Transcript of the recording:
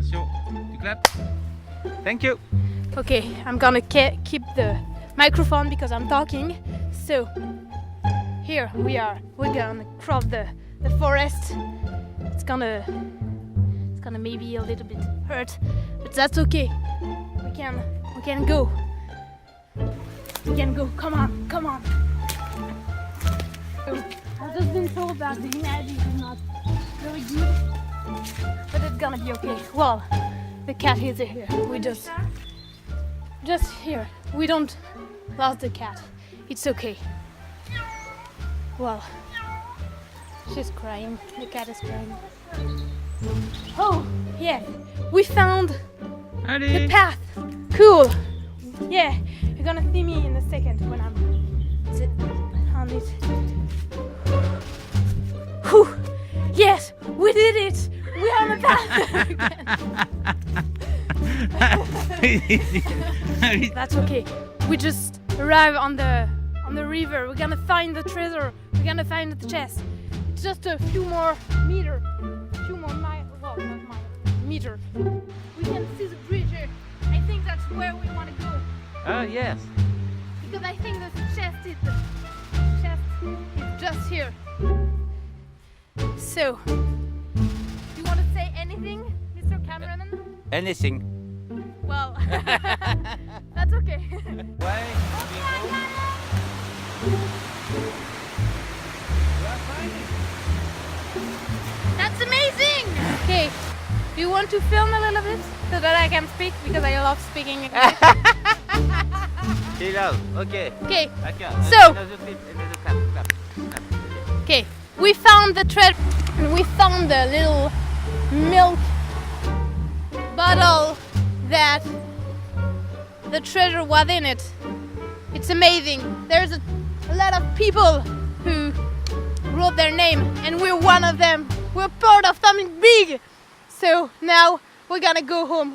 Attention, tu clap. Thank you. Okay, I'm gonna keep the microphone because I'm talking. So here we are. We're gonna cross the forest. It's gonna maybe a little bit hurt, but that's okay. We can go. We can go. Come on, come on. So, I've just been told that the image is not very good, but it's gonna be okay. Well, the cat is here. We just here. We don't lost the cat. It's okay. Well, she's crying. The cat is crying. Oh, yeah. We found the path. Cool. Yeah, you're gonna see me in a second when I'm on it. Whew. Yes, we did it. We are on the path. That's okay. We just arrived on the river. We're gonna find the treasure. We're gonna find the chest. It's just a few more meters. Few more miles. Well, not miles. Meter. We can see the bridge here. I think that's where we want to go. Oh yes. Because I think the chest is just here. So, do you want to say anything, Mr. Cameraman? Anything. Well, that's okay. Why? That's amazing! Okay, do you want to film a little bit so that I can speak because I love speaking English? Okay. Okay, So. okay, we found the treasure and we found the little milk bottle that the treasure was in it. It's amazing. There's a lot of people who wrote their name and we're one of them. We're part of something big. So now we're gonna go home.